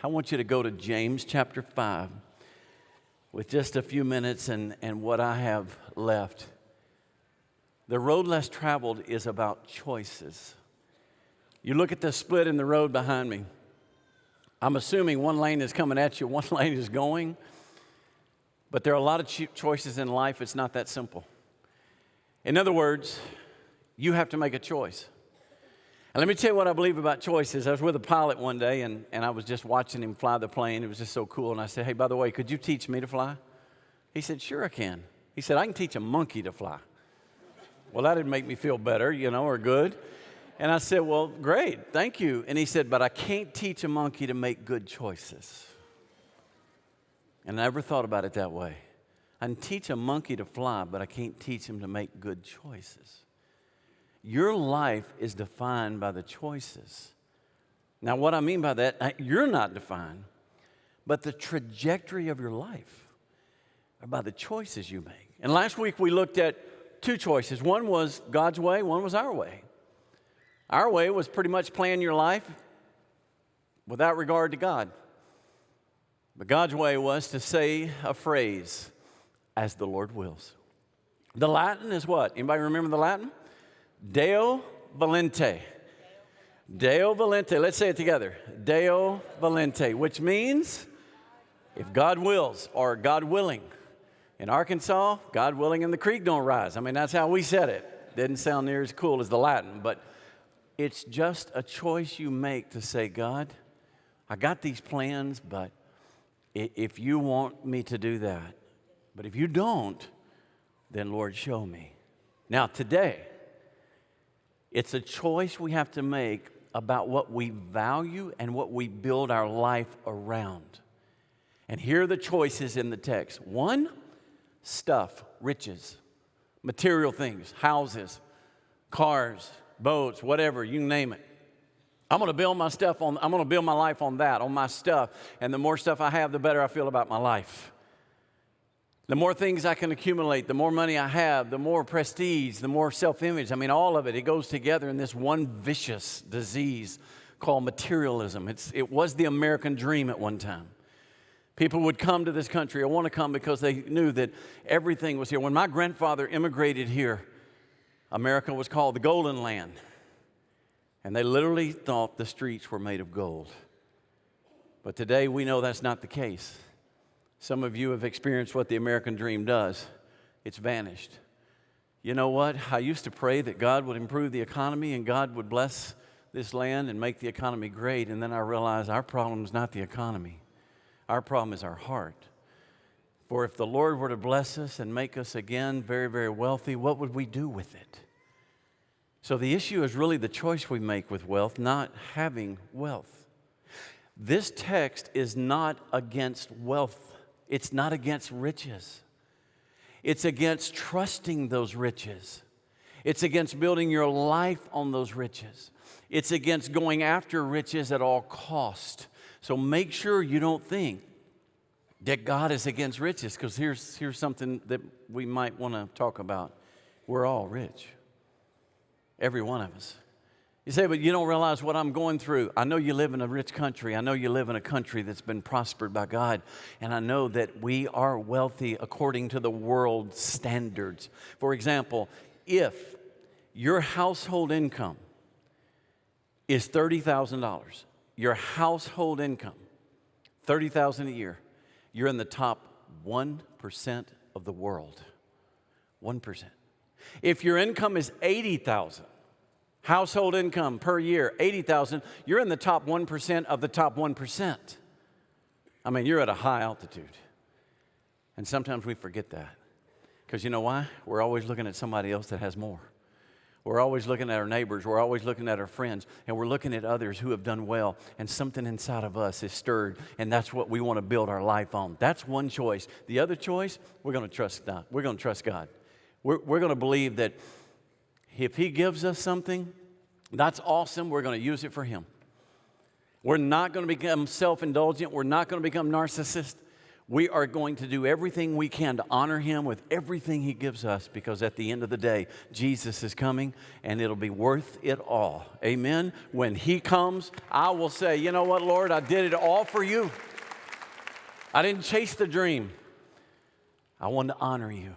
I want you to go to James chapter 5 with just a few minutes and what I have left. The road less traveled is about choices. You look at the split in the road behind me. I'm assuming one lane is coming at you, one lane is going. But there are a lot of choices in life. It's not that simple. In other words, you have to make a choice. And let me tell you what I believe about choices. I was with a pilot one day, and I was just watching him fly the plane. It was just so cool. And I said, hey, by the way, could you teach me to fly? He said, sure I can. He said, I can teach a monkey to fly. Well, that didn't make me feel better, or good. And I said, well, great, thank you. And he said, but I can't teach a monkey to make good choices. And I never thought about it that way. I can teach a monkey to fly, but I can't teach him to make good choices. Your life is defined by the choices. Now, what I mean by that, you're not defined, but the trajectory of your life are by the choices you make. And last week we looked at two choices. One was God's way, one was our way. Our way was pretty much plan your life without regard to God. But God's way was to say a phrase, as the Lord wills. The Latin is what? Anybody remember the Latin? Deo volente. Deo volente. Let's say it together. Deo volente, which means if God wills or God willing. In Arkansas, God willing and the creek don't rise. I mean, that's how we said it. Didn't sound near as cool as the Latin, but it's just a choice you make to say, God, I got these plans, but if you want me to do that, but if you don't, then Lord, show me. Now, today, it's a choice we have to make about what we value and what we build our life around. And here are the choices in the text. One, stuff, riches, material things, houses, cars, boats, whatever, you name it. I'm going to build my life on that, on my stuff. And the more stuff I have, the better I feel about my life. The more things I can accumulate, the more money I have, the more prestige, the more self-image. I mean, all of it, it goes together in this one vicious disease called materialism. It was the American dream at one time. People would come to this country or want to come because they knew that everything was here. When my grandfather immigrated here, America was called the Golden Land. And they literally thought the streets were made of gold. But today we know that's not the case. Some of you have experienced what the American dream does. It's vanished. You know what? I used to pray that God would improve the economy and God would bless this land and make the economy great. And then I realized our problem is not the economy. Our problem is our heart. For if the Lord were to bless us and make us again very, very wealthy, what would we do with it? So the issue is really the choice we make with wealth, not having wealth. This text is not against wealth. It's not against riches. It's against trusting those riches. It's against building your life on those riches. It's against going after riches at all cost. So make sure you don't think that God is against riches, because here's something that we might want to talk about. We're all rich. Every one of us. You say, but you don't realize what I'm going through. I know you live in a rich country. I know you live in a country that's been prospered by God. And I know that we are wealthy according to the world's standards. For example, if your household income is $30,000, your household income, $30,000 a year, you're in the top 1% of the world. 1%. If your income is $80,000, household income per year, $80,000, you're in the top 1% of the top 1%. I mean, you're at a high altitude. And sometimes we forget that. Because you know why? We're always looking at somebody else that has more. We're always looking at our neighbors. We're always looking at our friends. And we're looking at others who have done well. And something inside of us is stirred. And that's what we want to build our life on. That's one choice. The other choice, we're going to trust God. We're going to trust God. We're going to believe that if He gives us something, that's awesome. We're going to use it for Him. We're not going to become self-indulgent. We're not going to become narcissist. We are going to do everything we can to honor him with everything he gives us, because at the end of the day, Jesus is coming and it'll be worth it all. Amen. When he comes, I will say, you know what, Lord, I did it all for you. I didn't chase the dream. I wanted to honor you.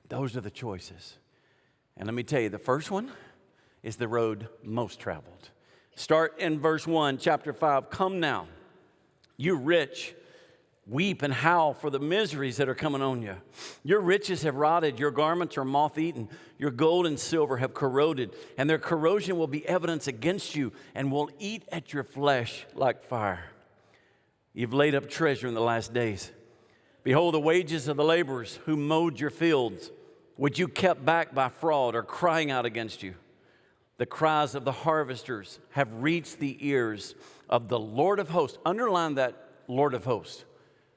Those are the choices. And let me tell you, the first one is the road most traveled. Start in verse 1, chapter 5. Come now, you rich, weep and howl for the miseries that are coming on you. Your riches have rotted, your garments are moth-eaten, your gold and silver have corroded, and their corrosion will be evidence against you and will eat at your flesh like fire. You've laid up treasure in the last days. Behold, the wages of the laborers who mowed your fields, which you kept back by fraud, are crying out against you. The cries of the harvesters have reached the ears of the Lord of hosts. Underline that, Lord of hosts.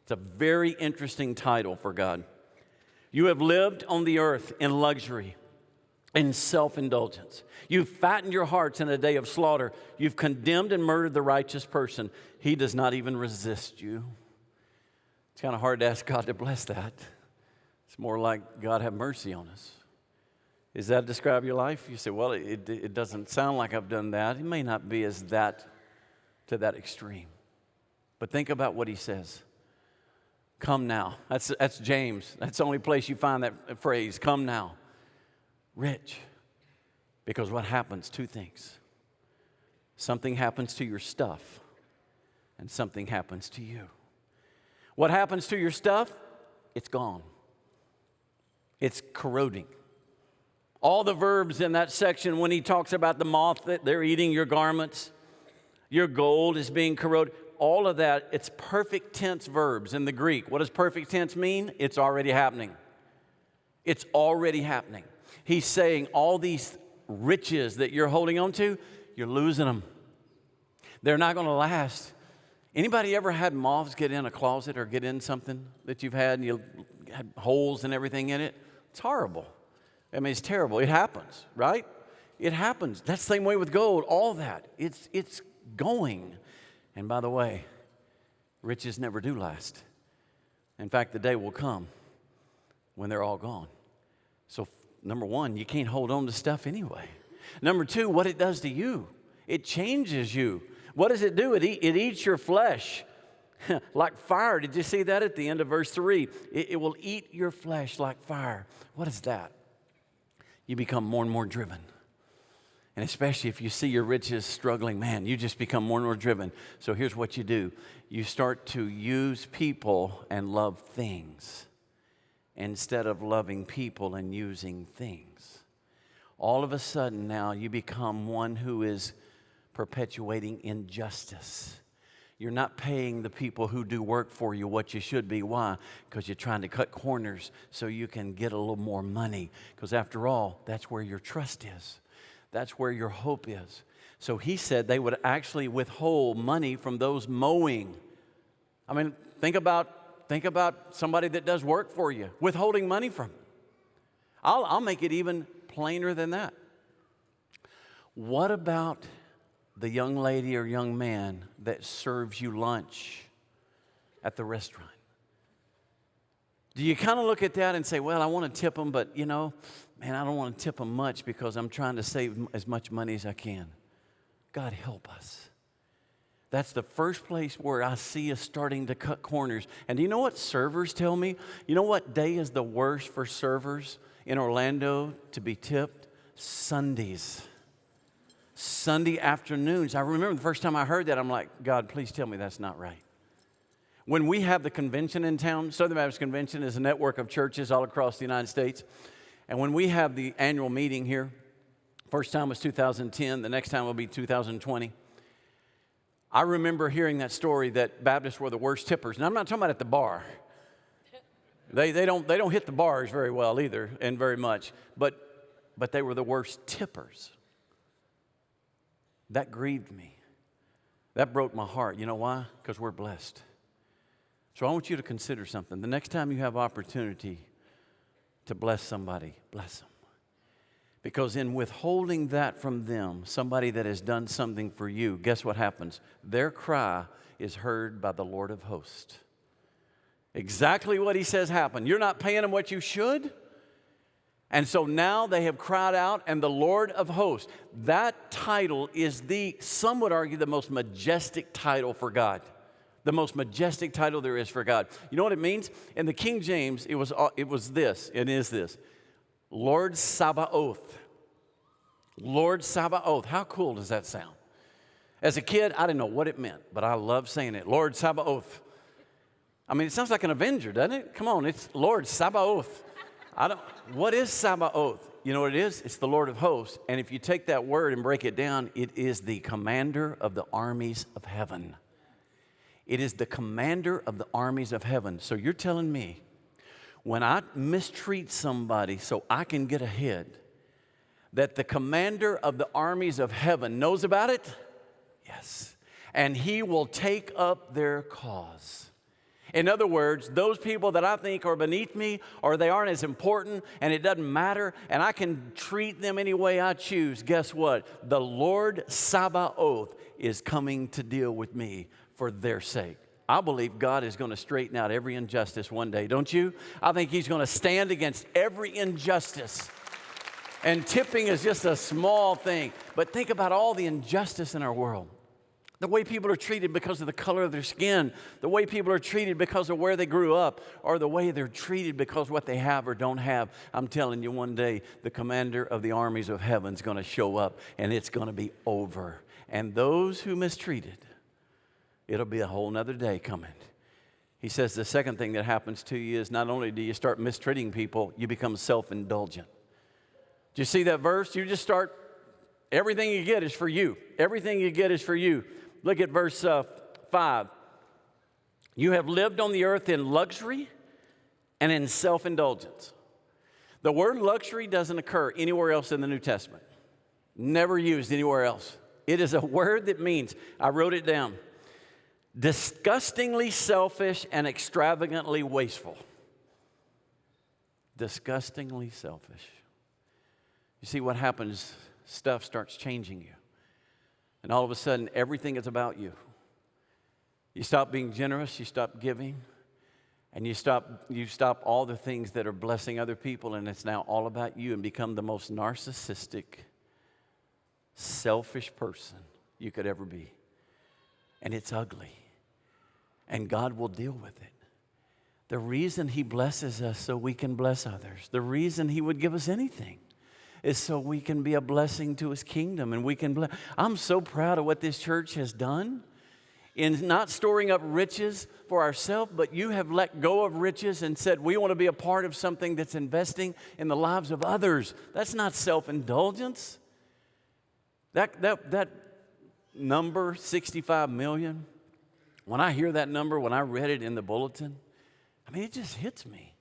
It's a very interesting title for God. You have lived on the earth in luxury, in self-indulgence. You've fattened your hearts in a day of slaughter. You've condemned and murdered the righteous person. He does not even resist you. It's kind of hard to ask God to bless that. It's more like, God, have mercy on us. Does that describe your life? You say, well, it doesn't sound like I've done that. It may not be as that to that extreme. But think about what he says. Come now. That's James. That's the only place you find that phrase, come now. Rich. Because what happens? Two things. Something happens to your stuff, and something happens to you. What happens to your stuff? It's gone. It's corroding. All the verbs in that section, when he talks about the moth that they're eating your garments, your gold is being corroded. All of that, it's perfect tense verbs in the Greek. What does perfect tense mean? It's already happening. It's already happening. He's saying all these riches that you're holding on to, you're losing them. They're not going to last. Anybody ever had moths get in a closet or get in something that you've had and you had holes and everything in it? It's horrible. I mean, it's terrible. It happens, right? It happens. That's the same way with gold. All that. It's going. And by the way, riches never do last. In fact, the day will come when they're all gone. So, number one, you can't hold on to stuff anyway. Number two, what it does to you, it changes you. What does it do? It eats your flesh like fire. Did you see that at the end of verse 3? It will eat your flesh like fire. What is that? You become more and more driven. And especially if you see your riches struggling, man, you just become more and more driven. So here's what you do. You start to use people and love things instead of loving people and using things. All of a sudden now you become one who is perpetuating injustice. You're not paying the people who do work for you what you should be. Why? Because you're trying to cut corners so you can get a little more money. Because after all, that's where your trust is. That's where your hope is. So he said they would actually withhold money from those mowing. I mean, think about somebody that does work for you, withholding money from. I'll make it even plainer than that. What about the young lady or young man that serves you lunch at the restaurant? Do you kind of look at that and say, well, I want to tip them, but you know, man, I don't want to tip them much because I'm trying to save as much money as I can. God help us. That's the first place where I see us starting to cut corners. And do you know what servers tell me? You know what day is the worst for servers in Orlando to be tipped? Sundays. Sunday afternoons. I remember the first time I heard that, I'm like, God, please tell me that's not right. When we have the convention in town, Southern Baptist Convention is a network of churches all across the United States. And when we have the annual meeting here, first time was 2010, the next time will be 2020. I remember hearing that story that Baptists were the worst tippers. And I'm not talking about at the bar. They don't hit the bars very well either, and very much. But they were the worst tippers. That grieved me. That broke my heart. You know why? Because we're blessed. So I want you to consider something. The next time you have opportunity to bless somebody, bless them. Because in withholding that from them, somebody that has done something for you, guess what happens? Their cry is heard by the Lord of hosts. Exactly what he says happened. You're not paying them what you should. And so now they have cried out, and the Lord of hosts. That title is some would argue, the most majestic title for God. The most majestic title there is for God. You know what it means? In the King James, it is this. Lord Sabaoth. Lord Sabaoth. How cool does that sound? As a kid, I didn't know what it meant, but I love saying it. Lord Sabaoth. I mean, it sounds like an Avenger, doesn't it? Come on, it's Lord Sabaoth. What is Sabaoth? You know what it is? It's the Lord of hosts. And if you take that word and break it down, it is the commander of the armies of heaven. It is the commander of the armies of heaven. So you're telling me, when I mistreat somebody so I can get ahead, that the commander of the armies of heaven knows about it? Yes. And he will take up their cause. In other words, those people that I think are beneath me or they aren't as important and it doesn't matter and I can treat them any way I choose, guess what? The Lord Sabaoth is coming to deal with me for their sake. I believe God is going to straighten out every injustice one day, don't you? I think He's going to stand against every injustice. And tipping is just a small thing. But think about all the injustice in our world. The way people are treated because of the color of their skin, the way people are treated because of where they grew up, or the way they're treated because of what they have or don't have. I'm telling you, one day, the commander of the armies of heaven is going to show up, and it's going to be over. And those who mistreated, it'll be a whole nother day coming. He says the second thing that happens to you is not only do you start mistreating people, you become self-indulgent. Do you see that verse? You just start, everything you get is for you. Everything you get is for you. Look at verse 5. You have lived on the earth in luxury and in self-indulgence. The word luxury doesn't occur anywhere else in the New Testament. Never used anywhere else. It is a word that means, I wrote it down, disgustingly selfish and extravagantly wasteful. Disgustingly selfish. You see what happens, stuff starts changing you. And all of a sudden, everything is about you. You stop being generous, you stop giving, and you stop all the things that are blessing other people, and it's now all about you, and become the most narcissistic, selfish person you could ever be. And it's ugly. And God will deal with it. The reason He blesses us so we can bless others, the reason He would give us anything, is so we can be a blessing to His kingdom, and we can bless. I'm so proud of what this church has done in not storing up riches for ourselves, but you have let go of riches and said, we want to be a part of something that's investing in the lives of others. That's not self-indulgence. That number, 65 million, when I hear that number, when I read it in the bulletin, I mean, it just hits me.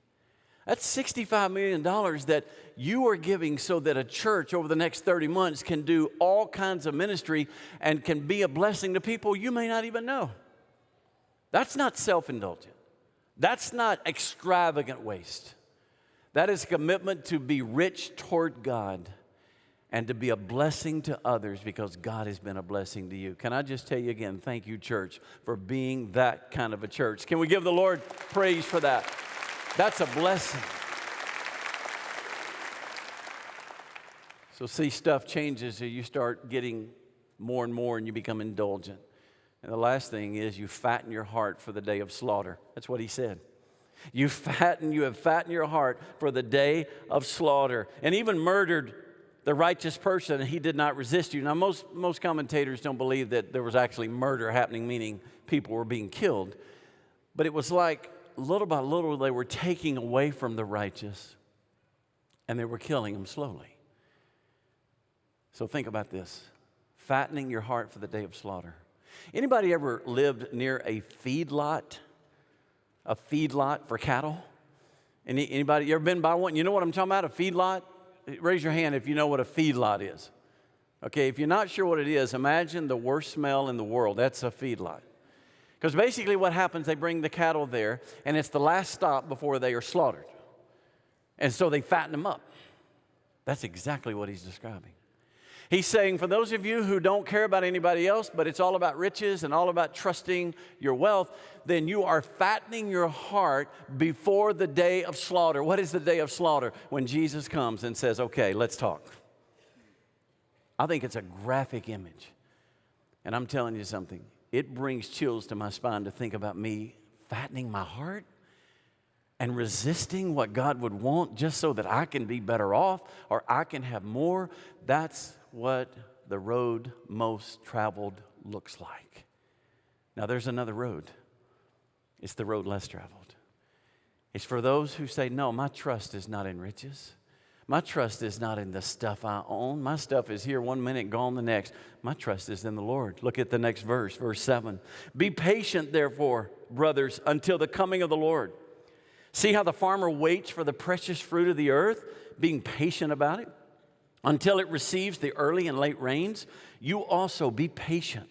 That's $65 million that you are giving so that a church over the next 30 months can do all kinds of ministry and can be a blessing to people you may not even know. That's not self-indulgent. That's not extravagant waste. That is a commitment to be rich toward God and to be a blessing to others because God has been a blessing to you. Can I just tell you again, thank you, church, for being that kind of a church. Can we give the Lord praise for that? That's a blessing. So see, stuff changes as you start getting more and more and you become indulgent. And the last thing is you fatten your heart for the day of slaughter. That's what he said. You have fattened your heart for the day of slaughter. And even murdered the righteous person, and he did not resist you. Now, most commentators don't believe that there was actually murder happening, meaning people were being killed. But it was like, little by little, they were taking away from the righteous, and they were killing them slowly. So think about this. Fattening your heart for the day of slaughter. Anybody ever lived near a feedlot? A feedlot for cattle? Anybody, you ever been by one? You know what I'm talking about, a feedlot? Raise your hand if you know what a feedlot is. Okay, if you're not sure what it is, imagine the worst smell in the world. That's a feedlot. Because basically what happens, they bring the cattle there, and it's the last stop before they are slaughtered. And so they fatten them up. That's exactly what he's describing. He's saying, for those of you who don't care about anybody else, but it's all about riches and all about trusting your wealth, then you are fattening your heart before the day of slaughter. What is the day of slaughter? When Jesus comes and says, okay, let's talk. I think it's a graphic image. And I'm telling you something, it brings chills to my spine to think about me fattening my heart and resisting what God would want just so that I can be better off or I can have more. That's what the road most traveled looks like. Now, there's another road. It's the road less traveled. It's for those who say, no, my trust is not in riches. My trust is not in the stuff I own. My stuff is here one minute, gone the next. My trust is in the Lord. Look at the next verse, verse 7. Be patient, therefore, brothers, until the coming of the Lord. See how the farmer waits for the precious fruit of the earth, being patient about it, until it receives the early and late rains. You also be patient.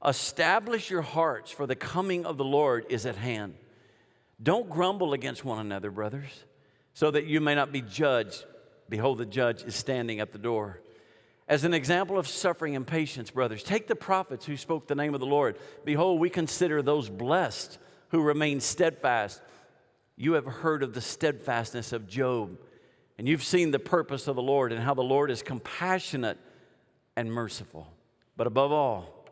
Establish your hearts, for the coming of the Lord is at hand. Don't grumble against one another, brothers, so that you may not be judged. Behold, the judge is standing at the door. As an example of suffering and patience, brothers, take the prophets who spoke the name of the Lord. Behold, we consider those blessed who remain steadfast. You have heard of the steadfastness of Job, and you've seen the purpose of the Lord and how the Lord is compassionate and merciful. But above all,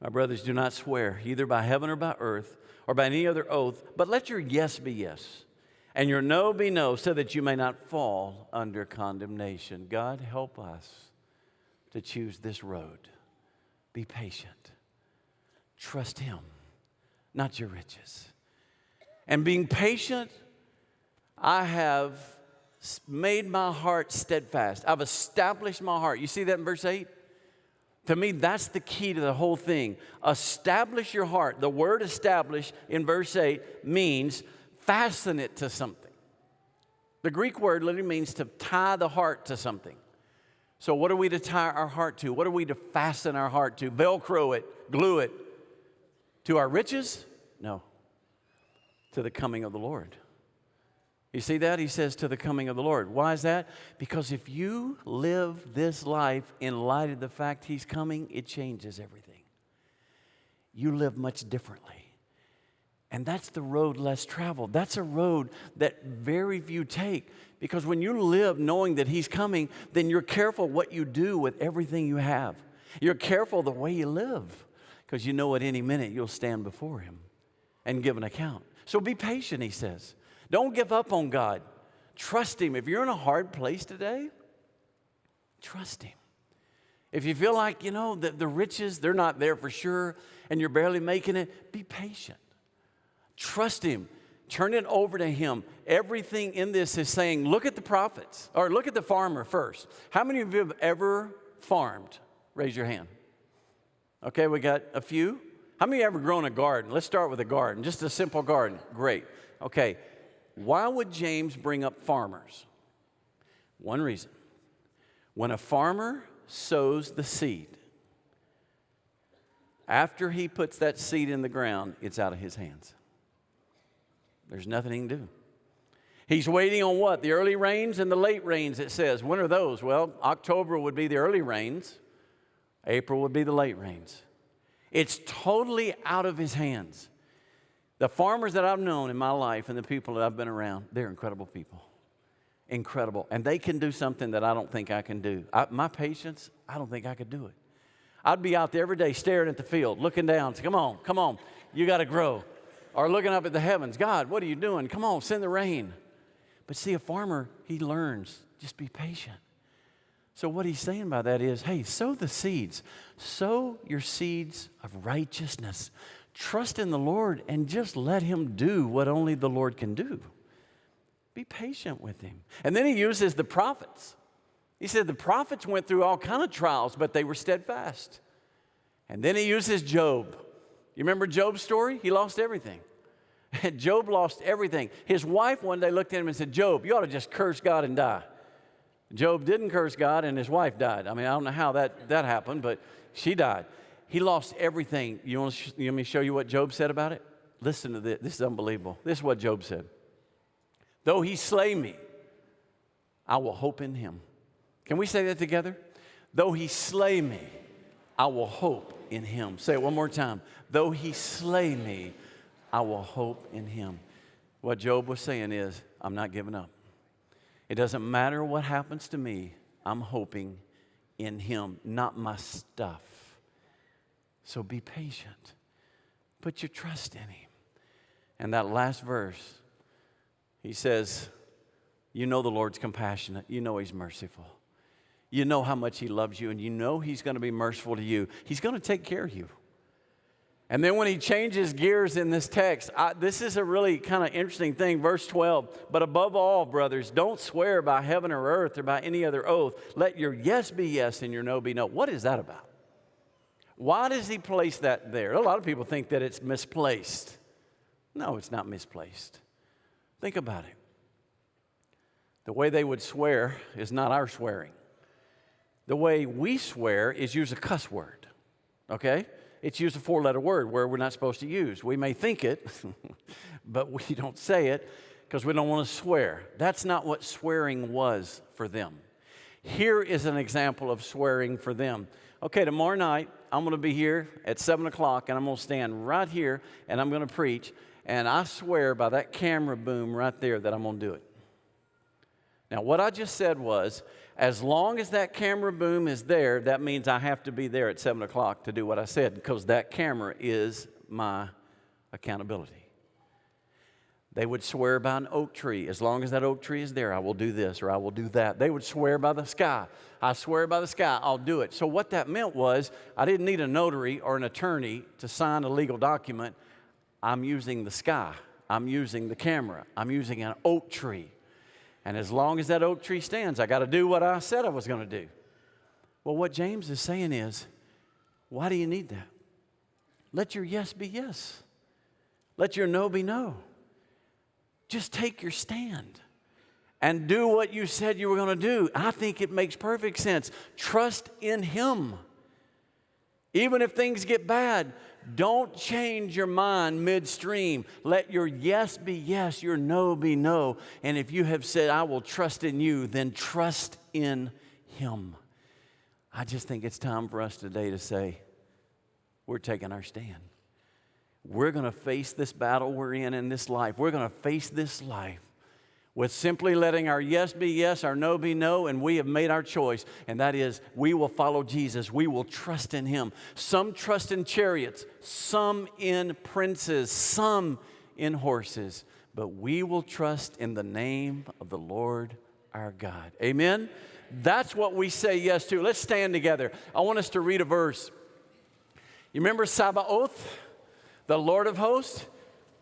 my brothers, do not swear either by heaven or by earth or by any other oath, but let your yes be yes and your no be no, so that you may not fall under condemnation. God, help us to choose this road. Be patient. Trust Him, not your riches. And being patient, I have made my heart steadfast. I've established my heart. You see that in verse 8? To me, that's the key to the whole thing. Establish your heart. The word establish in verse 8 means fasten it to something. The Greek word literally means to tie the heart to something. So what are we to tie our heart to? What are we to fasten our heart to? Velcro it, glue it. To our riches? No. To the coming of the Lord. You see that? He says to the coming of the Lord. Why is that? Because if you live this life in light of the fact He's coming, it changes everything. You live much differently. And that's the road less traveled. That's a road that very few take. Because when you live knowing that He's coming, then you're careful what you do with everything you have. You're careful the way you live. Because you know at any minute you'll stand before Him and give an account. So be patient, He says. Don't give up on God. Trust Him. If you're in a hard place today, trust Him. If you feel like, the riches, they're not there for sure, and you're barely making it, be patient. Trust Him. Turn it over to Him. Everything in this is saying, look at the prophets, or look at the farmer first. How many of you have ever farmed? Raise your hand. Okay, we got a few. How many have ever grown a garden? Let's start with a garden, just a simple garden. Great. Okay, why would James bring up farmers? One reason. When a farmer sows the seed, after he puts that seed in the ground, it's out of his hands. There's nothing he can do. He's waiting on what? The early rains and the late rains, it says. When are those? Well, October would be the early rains. April would be the late rains. It's totally out of his hands. The farmers that I've known in my life and the people that I've been around, they're incredible people. Incredible. And they can do something that I don't think I can do. My patience, I don't think I could do it. I'd be out there every day staring at the field, looking down. Come on, you got to grow. Or looking up at the heavens. God, what are you doing? Come on, send the rain. But see, a farmer, he learns, just be patient. So what he's saying by that is, hey, sow the seeds. Sow your seeds of righteousness. Trust in the Lord and just let Him do what only the Lord can do. Be patient with Him. And then he uses the prophets. He said the prophets went through all kind of trials, but they were steadfast. And then he uses Job. You remember Job's story? He lost everything. Job lost everything. His wife one day looked at him and said, Job, you ought to just curse God and die. Job didn't curse God, and his wife died. I mean, I don't know how that happened, but she died. He lost everything. You want me to show you what Job said about it? Listen to this. This is unbelievable. This is what Job said. Though He slay me, I will hope in Him. Can we say that together? Though he slay me, I will hope in him. Say it one more time. Though he slay me, I will hope in him. What Job was saying is, I'm not giving up. It doesn't matter what happens to me. I'm hoping in him, not my stuff. So be patient. Put your trust in him. And that last verse, he says, you know the Lord's compassionate. You know he's merciful. You know how much he loves you, and you know he's going to be merciful to you. He's going to take care of you. And then when he changes gears in this text, this is a really kind of interesting thing. Verse 12, but above all, brothers, don't swear by heaven or earth or by any other oath. Let your yes be yes and your no be no. What is that about? Why does he place that there? A lot of people think that it's misplaced. No, it's not misplaced. Think about it. The way they would swear is not our swearing. The way we swear is use a cuss word, okay? It's use a four-letter word where we're not supposed to use. We may think it, but we don't say it because we don't want to swear. That's not what swearing was for them. Here is an example of swearing for them. Okay, tomorrow night, I'm going to be here at 7 o'clock, and I'm going to stand right here, and I'm going to preach, and I swear by that camera boom right there that I'm going to do it. Now, what I just said was, as long as that camera boom is there, that means I have to be there at 7 o'clock to do what I said, because that camera is my accountability. They would swear by an oak tree. As long as that oak tree is there, I will do this or I will do that. They would swear by the sky. I swear by the sky, I'll do it. So what that meant was I didn't need a notary or an attorney to sign a legal document. I'm using the sky. I'm using the camera. I'm using an oak tree. And as long as that oak tree stands, I got to do what I said I was going to do. Well, what James is saying is, why do you need that? Let your yes be yes. Let your no be no. Just take your stand and do what you said you were going to do. I think it makes perfect sense. Trust in him. Even if things get bad, don't change your mind midstream. Let your yes be yes, your no be no. And if you have said, I will trust in you, then trust in him. I just think it's time for us today to say, we're taking our stand. We're going to face this battle we're in this life. We're going to face this life with simply letting our yes be yes, our no be no, and we have made our choice, and that is we will follow Jesus. We will trust in him. Some trust in chariots, some in princes, some in horses, but we will trust in the name of the Lord our God. Amen? That's what we say yes to. Let's stand together. I want us to read a verse. You remember Sabaoth? The Lord of hosts?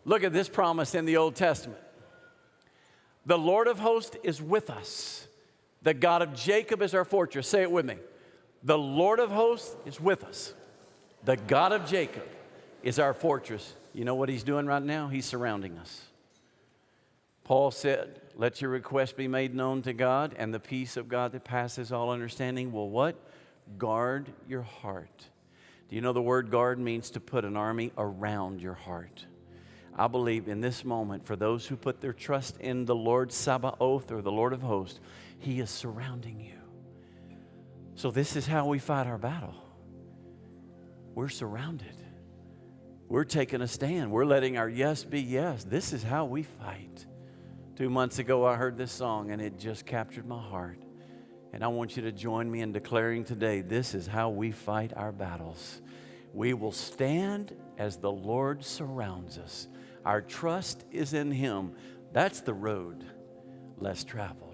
Look at this promise in the Old Testament. The Lord of hosts is with us. The God of Jacob is our fortress. Say it with me. The Lord of hosts is with us. The God of Jacob is our fortress. You know what he's doing right now? He's surrounding us. Paul said, let your request be made known to God, and the peace of God that passes all understanding will what? Guard your heart. Do you know the word guard means to put an army around your heart? I believe in this moment, for those who put their trust in the Lord Sabaoth or the Lord of hosts, he is surrounding you. So this is how we fight our battle. We're surrounded. We're taking a stand. We're letting our yes be yes. This is how we fight. 2 months ago, I heard this song, and it just captured my heart. And I want you to join me in declaring today, this is how we fight our battles. We will stand as the Lord surrounds us. Our trust is in him. That's the road less traveled.